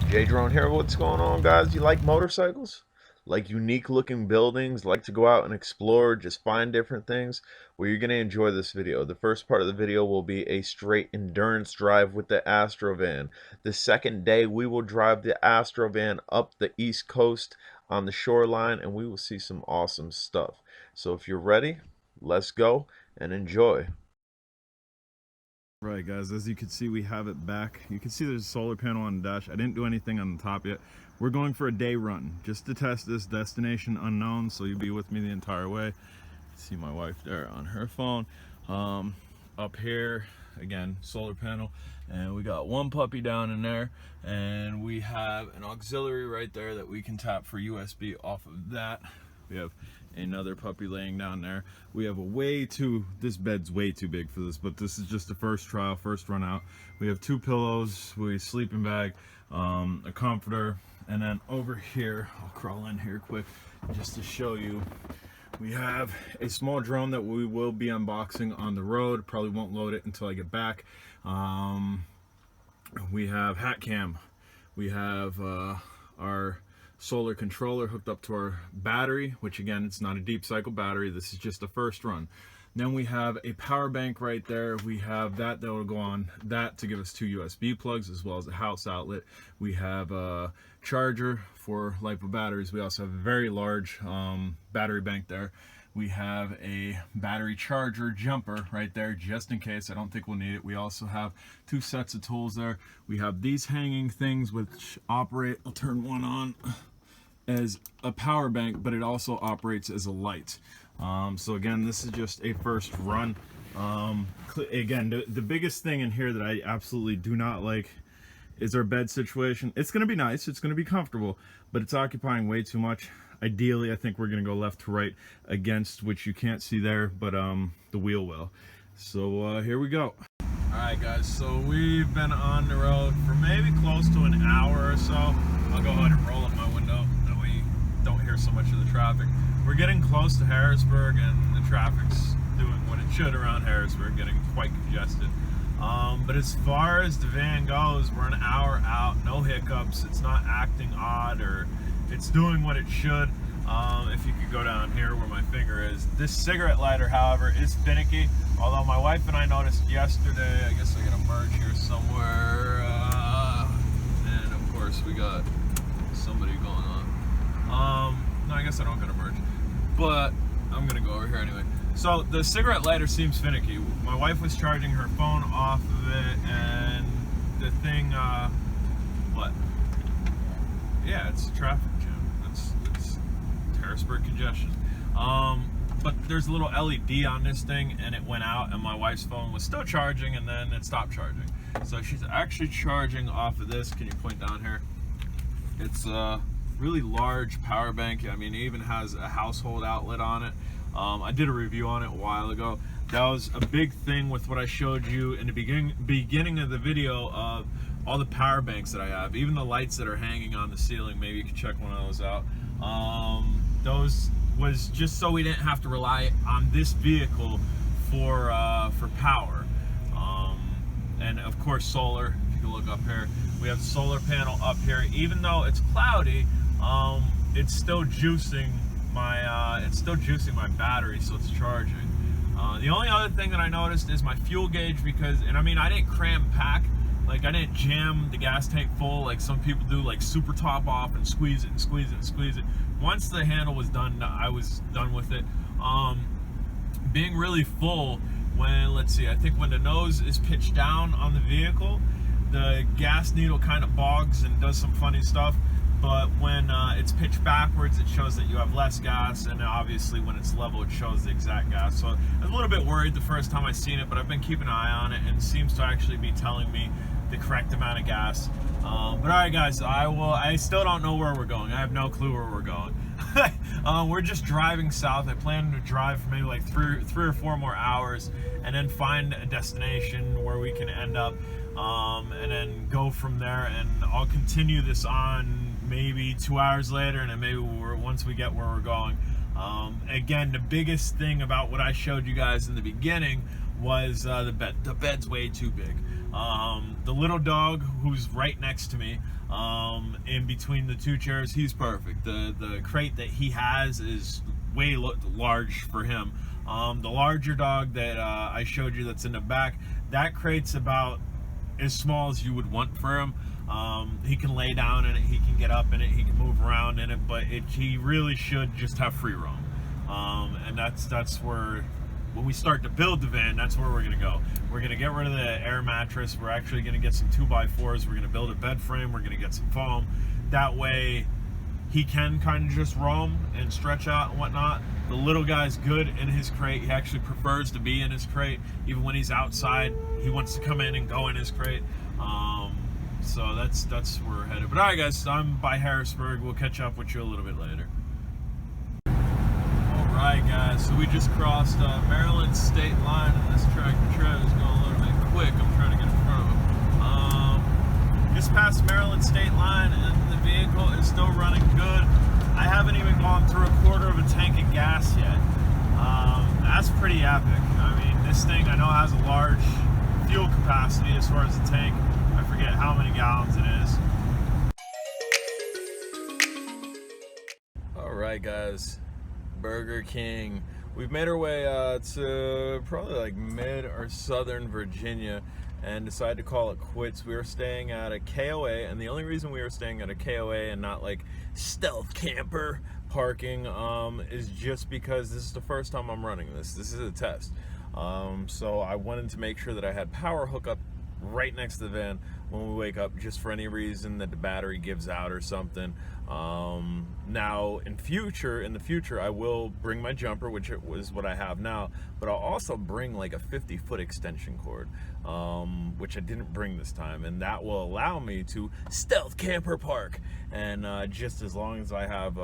J Drone here. What's going on, guys? You like motorcycles? Like unique looking buildings? Like to go out and explore, just find different things? Well, you're going to enjoy this video. The first part of the video will be a straight endurance drive with the Astro van. The second day, we will drive the Astro van up the East Coast on the shoreline, and we will see some awesome stuff. So if you're ready, let's go and enjoy. Right, guys, as you can see, we have it back. You can see there's a solar panel on the dash. I didn't do anything on the top yet. We're going for a day run just to test this. Destination unknown, so you'll be with me the entire way. See my wife there on her phone. Up here again, solar panel, and we got one puppy down in there, and we have an auxiliary right there that we can tap for USB off of that. We have another puppy laying down there. We have this bed's way too big for this, but this is just the first trial, first run out. We have 2 pillows, a sleeping bag, a comforter, and then over here, I'll crawl in here quick just to show you. We have a small drone that we will be unboxing on the road. Probably won't load it until I get back. We have hat cam. We have our solar controller hooked up to our battery, which again, it's not a deep cycle battery. This is just the first run. Then we have a power bank right there. We have that will go on that to give us 2 USB plugs as well as a house outlet. We have a charger for LiPo batteries. We also have a very large battery bank there. We have a battery charger jumper right there just in case. I don't think we'll need it. We also have 2 sets of tools there. We have these hanging things which operate, I'll turn one on, as a power bank, but it also operates as a light. So again, this is just a first run. Again, the biggest thing in here that I absolutely do not like is our bed situation. It's going to be nice, it's going to be comfortable, but it's occupying way too much. Ideally, I think we're going to go left to right against, which you can't see there, but the wheel will. So here we go. Alright guys, so we've been on the road for maybe close to an hour or so. I'll go ahead and roll up my window, that way you don't hear so much of the traffic. We're getting close to Harrisburg, and the traffic's doing what it should around Harrisburg, getting quite congested. But as far as the van goes, we're an hour out, no hiccups. It's not acting odd, or it's doing what it should. If you could go down here where my finger is. This cigarette lighter, however, is finicky. Although my wife and I noticed yesterday, I guess I got a merge here somewhere. And of course we got somebody going on. No, I guess I don't got a merge, but I'm gonna go over here anyway. So the cigarette lighter seems finicky. My wife was charging her phone off of it, and the thing, what? Yeah, it's a traffic jam. It's Harrisburg congestion. But there's a little LED on this thing, and it went out, and my wife's phone was still charging, and then it stopped charging. So she's actually charging off of this. Can you point down here? It's a really large power bank. I mean, it even has a household outlet on it. I did a review on it a while ago. That was a big thing with what I showed you in the beginning of the video of all the power banks that I have, even the lights that are hanging on the ceiling. Maybe you can check one of those out. Those was just so we didn't have to rely on this vehicle for power. And of course solar, if you can look up here, we have the solar panel up here. Even though it's cloudy, it's still juicing my battery, so it's charging. The only other thing that I noticed is my fuel gauge, because, and I mean, I didn't cram pack, like I didn't jam the gas tank full like some people do, like super top off and squeeze it and squeeze it and squeeze it. Once the handle was done, I was done with it. Being really full, when, let's see, I think when the nose is pitched down on the vehicle, the gas needle kind of bogs and does some funny stuff. But when it's pitched backwards, it shows that you have less gas, and obviously when it's level, it shows the exact gas. So I was a little bit worried the first time I seen it, but I've been keeping an eye on it, and it seems to actually be telling me the correct amount of gas. But all right, guys, I still don't know where we're going. I have no clue where we're going. We're just driving south. I plan to drive for maybe like three or four more hours, and then find a destination where we can end up, and then go from there. And I'll continue this on maybe 2 hours later, and then maybe once we get where we're going. Again, the biggest thing about what I showed you guys in the beginning was the bed. The bed's way too big. The little dog who's right next to me, in between the two chairs, he's perfect. The crate that he has is way large for him. The larger dog that I showed you that's in the back, that crate's about as small as you would want for him. He can lay down in it, he can get up in it, he can move around in it, but he really should just have free roam. And that's where, when we start to build the van, that's where we're gonna go. We're gonna get rid of the air mattress. We're actually gonna get some 2x4s. We're gonna build a bed frame. We're gonna get some foam. That way he can kind of just roam and stretch out and whatnot. The little guy's good in his crate. He actually prefers to be in his crate. Even when he's outside, he wants to come in and go in his crate. So that's where we're headed. But all right, guys, I'm by Harrisburg. We'll catch up with you a little bit later. All right, guys, so we just crossed Maryland state line, and this tractor trailer is going a little bit quick. I'm trying to get in front of him. Just past Maryland state line, and the vehicle is still running good. I haven't even gone through a quarter of a tank of gas yet. That's pretty epic. I mean, this thing I know has a large fuel capacity as far as the tank. I forget how many gallons it is. All right, guys. Burger King. We've made our way to probably like mid or southern Virginia and decided to call it quits. We were staying at a KOA, and the only reason we were staying at a KOA and not like stealth camper parking is just because this is the first time I'm running this. This is a test. So I wanted to make sure that I had power hookup right next to the van when we wake up, just for any reason that the battery gives out or something. Now in the future I will bring my jumper, which was what I have now, but I'll also bring like a 50-foot extension cord, which I didn't bring this time, and that will allow me to stealth camper park, and just as long as I have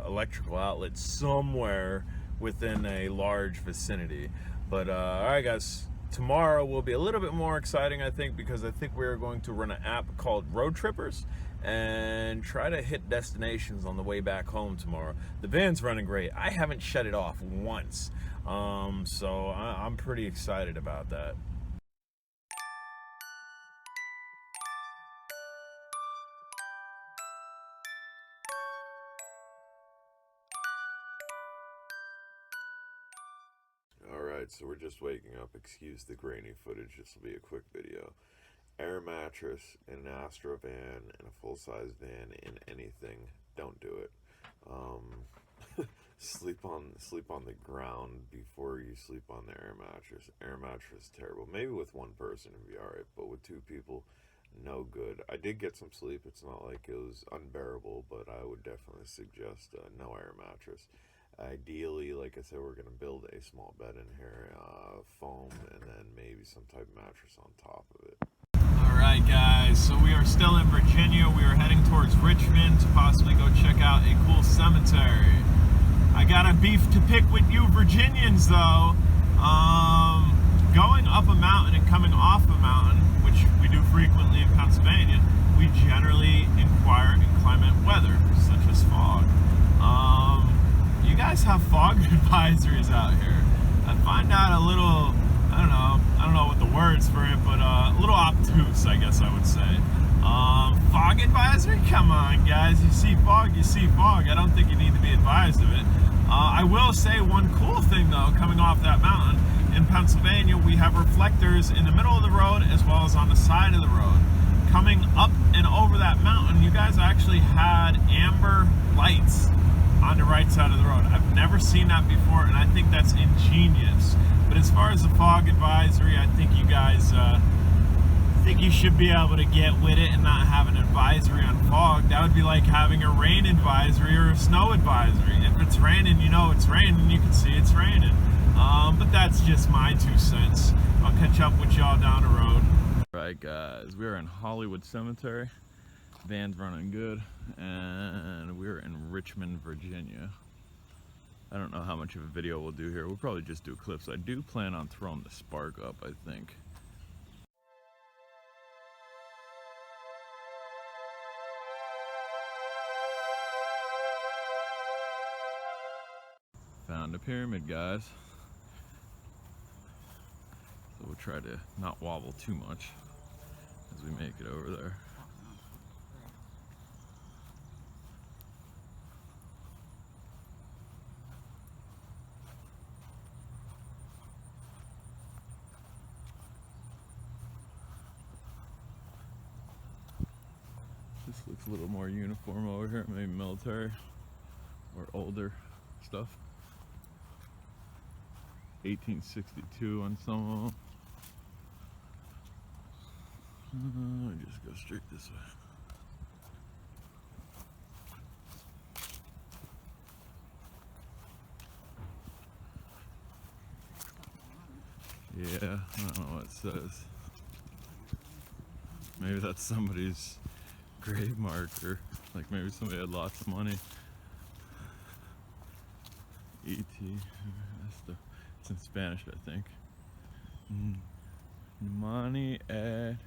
electrical outlets somewhere within a large vicinity. But all right, guys, tomorrow will be a little bit more exciting, I think, because I think we're going to run an app called Road Trippers and try to hit destinations on the way back home tomorrow. The van's running great. I haven't shut it off once, so I'm pretty excited about that. Alright, so we're just waking up. Excuse the grainy footage. This will be a quick video. Air mattress in an Astro van, in a full-size van, in anything. Don't do it. Sleep on the ground before you sleep on the air mattress. Air mattress is terrible. Maybe with one person it'd be alright, but with two people, no good. I did get some sleep. It's not like it was unbearable, but I would definitely suggest no air mattress. Ideally, like I said, we're going to build a small bed in here, foam, and then maybe some type of mattress on top of it. Alright, guys, so we are still in Virginia. We are heading towards Richmond to possibly go check out a cool cemetery. I got a beef to pick with you Virginians, though. Going up a mountain and coming off a mountain, which we do frequently in Pennsylvania, we generally inquire inclement weather, such as fog. You guys have fog advisories out here. I find that a little, I don't know what the words for it, but a little obtuse, I guess I would say. Fog advisory? Come on, guys. You see fog, you see fog. I don't think you need to be advised of it. I will say one cool thing, though, coming off that mountain. In Pennsylvania, we have reflectors in the middle of the road as well as on the side of the road. Coming up and over that mountain, you guys actually had amber lights on the right side of the road. I've never seen that before, and I think that's ingenious. But as far as the fog advisory, I think you guys, you should be able to get with it and not have an advisory on fog. That would be like having a rain advisory or a snow advisory. If it's raining, you know it's raining, you can see it's raining. But that's just my 2 cents. I'll catch up with y'all down the road. Alright, guys, we're in Hollywood Cemetery. Van's running good, and we're in Richmond, Virginia. I don't know how much of a video we'll do here. We'll probably just do clips. I do plan on throwing the spark up, I think. Found a pyramid, guys. So we'll try to not wobble too much as we make it over there. This looks a little more uniform over here, maybe military or older stuff. 1862 on some of them. Just go straight this way. Yeah, I don't know what it says. Maybe that's somebody's grave marker. Like maybe somebody had lots of money. E.T. It's in Spanish, I think. Money ad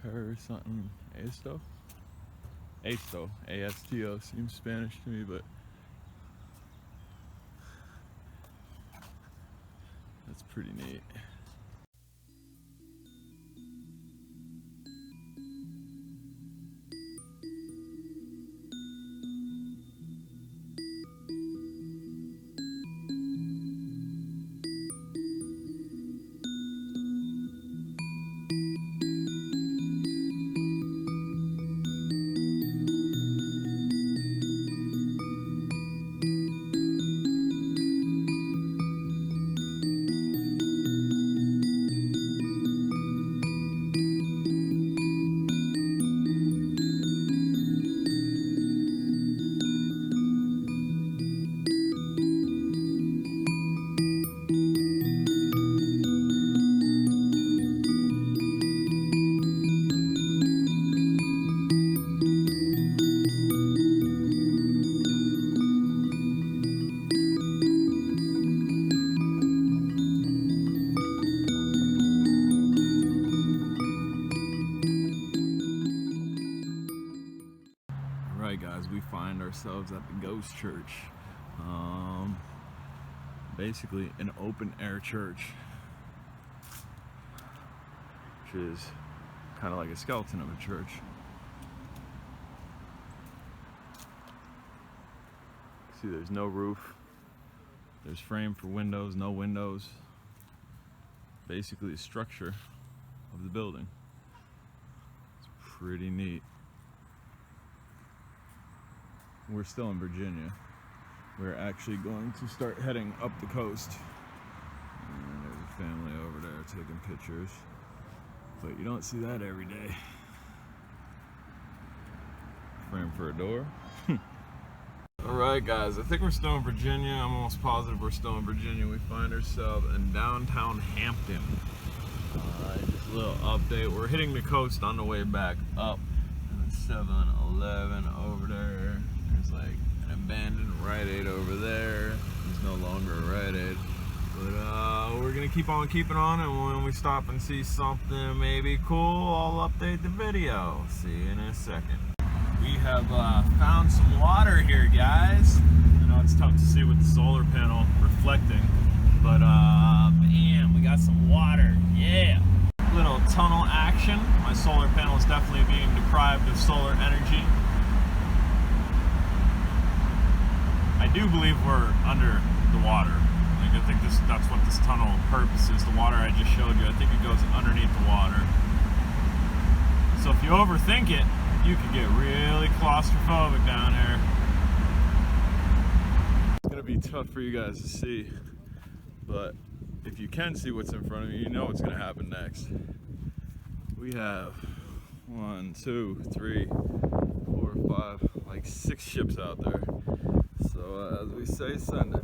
per something. Esto? Esto. A-S-T-O. Seems Spanish to me, but that's pretty neat. Alright guys, we find ourselves at the Ghost Church. Basically an open air church, which is kind of like a skeleton of a church. See, there's no roof, there's frame for windows, no windows. Basically the structure of the building. It's pretty neat. We're still in Virginia. We're actually going to start heading up the coast. And there's a family over there taking pictures. But you don't see that every day. Frame for a door. Alright guys, I think we're still in Virginia. I'm almost positive we're still in Virginia. We find ourselves in downtown Hampton. Just a little update. We're hitting the coast on the way back up. 7-Eleven over there. There's like an abandoned Rite Aid over there. It's no longer a Rite Aid. But we're gonna keep on keeping on, and when we stop and see something maybe cool, I'll update the video. See you in a second. We have found some water here, guys. I know it's tough to see with the solar panel reflecting, but man, we got some water. Yeah. Little tunnel action. My solar panel is definitely being deprived of solar energy. I do believe we're under the water. Like, I think that's what this tunnel purpose is. The water I just showed you, I think it goes underneath the water. So if you overthink it, you could get really claustrophobic down here. It's gonna be tough for you guys to see, but if you can see what's in front of you, you know what's gonna happen next. We have 1, 2, 3, 4, 5, like 6 ships out there. So as we say, send it.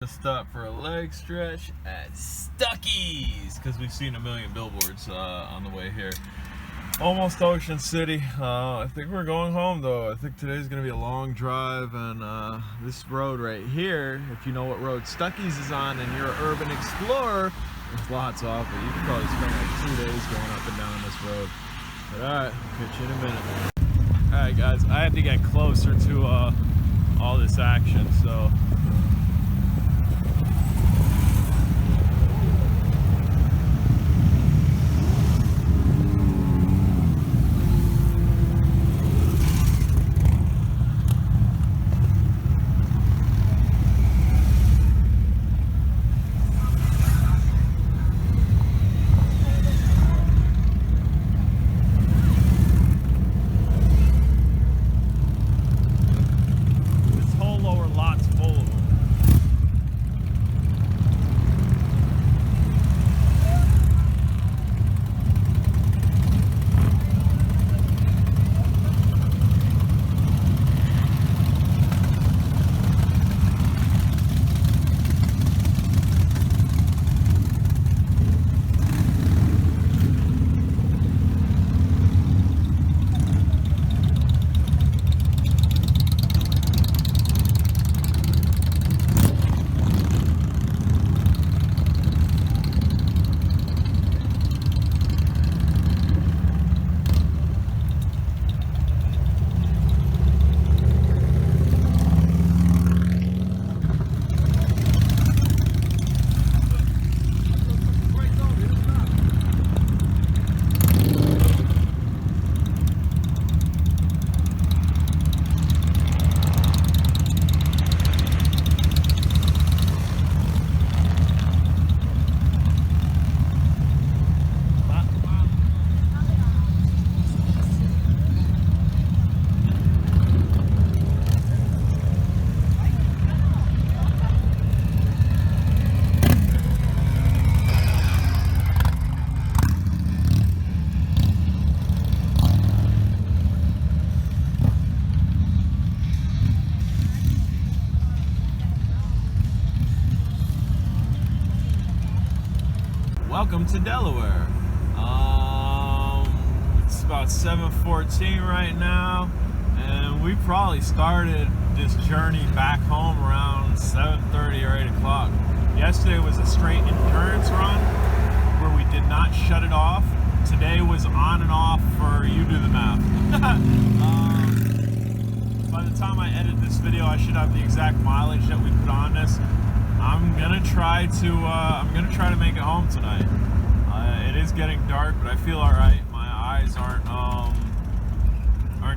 Stop for a leg stretch at Stuckeys because we've seen a million billboards on the way here. Almost Ocean City. I think we're going home though. I think today's gonna be a long drive, and this road right here, if you know what road Stuckeys is on and you're an urban explorer, there's lots off it. You could probably spend like 2 days going up and down this road. But alright, catch you in a minute. Alright guys, I had to get closer to all this action, so welcome to Delaware. It's about 7:14 right now, and we probably started this journey back home around 7:30 or 8 o'clock. Yesterday was a straight endurance run where we did not shut it off. Today was on and off for you do the math. By the time I edit this video, I should have the exact mileage that we put on this. I'm gonna try to make it home tonight. It is getting dark, but I feel all right. My eyes aren't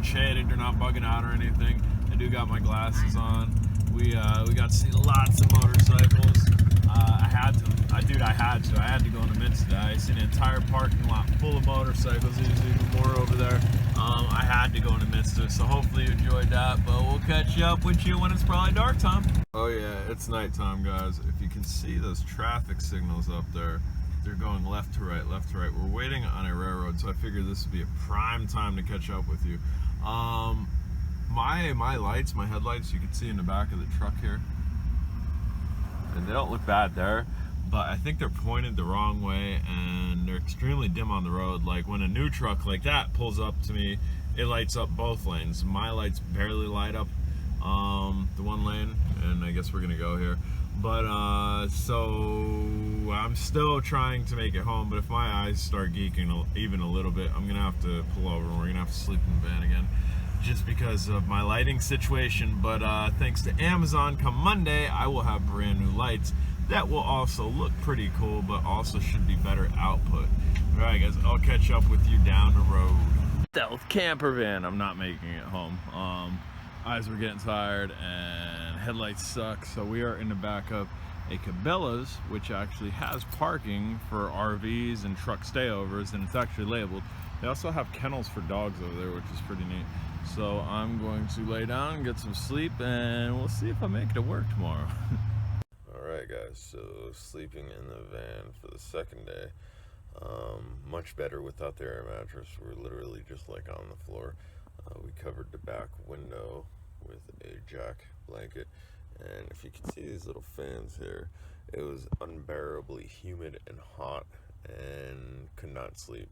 shaded; they're not bugging out or anything. I do got my glasses on. We got to see lots of motorcycles. I had to go into Mint today. I seen an entire parking lot full of motorcycles. There's even more over there. I had to go into Minster, so hopefully you enjoyed that, but we'll catch up with you when it's probably dark time. Oh yeah, it's nighttime, guys. If you can see those traffic signals up there, they're going left to right, left to right. We're waiting on a railroad, so I figured this would be a prime time to catch up with you. My lights, my headlights, you can see in the back of the truck here, and they don't look bad there, but I think they're pointed the wrong way and they're extremely dim on the road. Like when a new truck like that pulls up to me, it lights up both lanes. My lights barely light up the one lane, and I guess we're gonna go here. But so I'm still trying to make it home, but if my eyes start geeking even a little bit, I'm gonna have to pull over and we're gonna have to sleep in the van again, just because of my lighting situation. But thanks to Amazon, come Monday I will have brand new lights that will also look pretty cool, but also should be better output. Alright guys, I'll catch up with you down the road. Stealth camper van. I'm not making it home. Eyes were getting tired and headlights suck, so we are in the back of a Cabelas, which actually has parking for RVs and truck stayovers, and it's actually labeled. They also have kennels for dogs over there, which is pretty neat. So I'm going to lay down and get some sleep, and we'll see if I make it to work tomorrow. Alright guys, so sleeping in the van for the second day. Much better without the air mattress. We're literally just like on the floor. We covered the back window with a jack blanket, And if you can see these little fans here, it was unbearably humid and hot and could not sleep.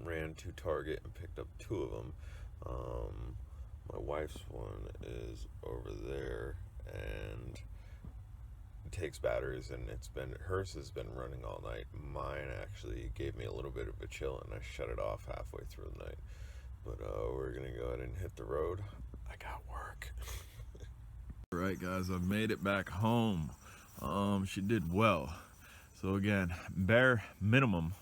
Ran to Target and picked up 2 of them. My wife's one is over there and it takes batteries, and hers has been running all night. Mine actually gave me a little bit of a chill and I shut it off halfway through the night. But we're gonna go ahead and hit the road. I got work. All right, guys, I've made it back home. She did well. So again, bare minimum,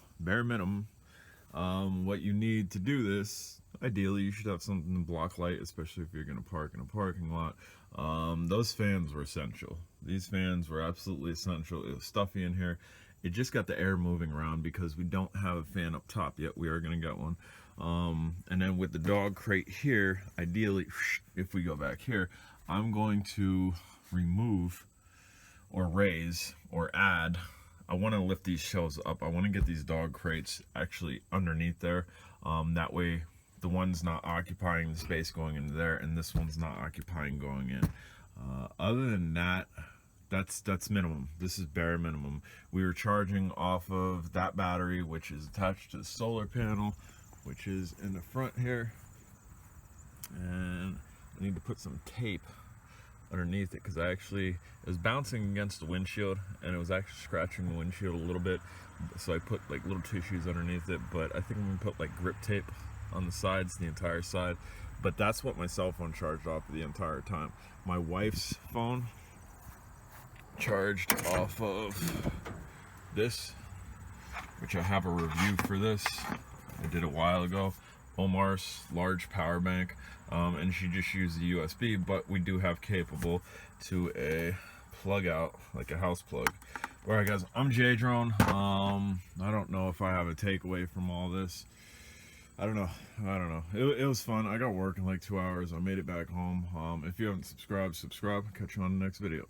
what you need to do this, ideally you should have something to block light, especially if you're going to park in a parking lot. Those fans were essential. These fans were absolutely essential. It was stuffy in here. It just got the air moving around because we don't have a fan up top yet. We are going to get one. And then with the dog crate here, ideally, if we go back here, I'm going to remove or raise or add. I want to lift these shelves up. I want to get these dog crates actually underneath there. That way the one's not occupying the space going into there and this one's not occupying going in. Other than that, that's minimum. This is bare minimum. We were charging off of that battery, which is attached to the solar panel, which is in the front here. And I need to put some tape underneath it because it was bouncing against the windshield and it was actually scratching the windshield a little bit, so I put like little tissues underneath it. But I think I'm gonna put like grip tape on the sides, the entire side. But that's what my cell phone charged off the entire time. My wife's phone charged off of this, which I have a review for this. I did a while ago. Omar's large power bank, and she just used the USB, but we do have capable to a plug out, like a house plug. All right, guys, I'm J Drone. I don't know if I have a takeaway from all this. I don't know. It was fun. I got work in like 2 hours. I made it back home. If you haven't subscribed, subscribe. Catch you on the next video.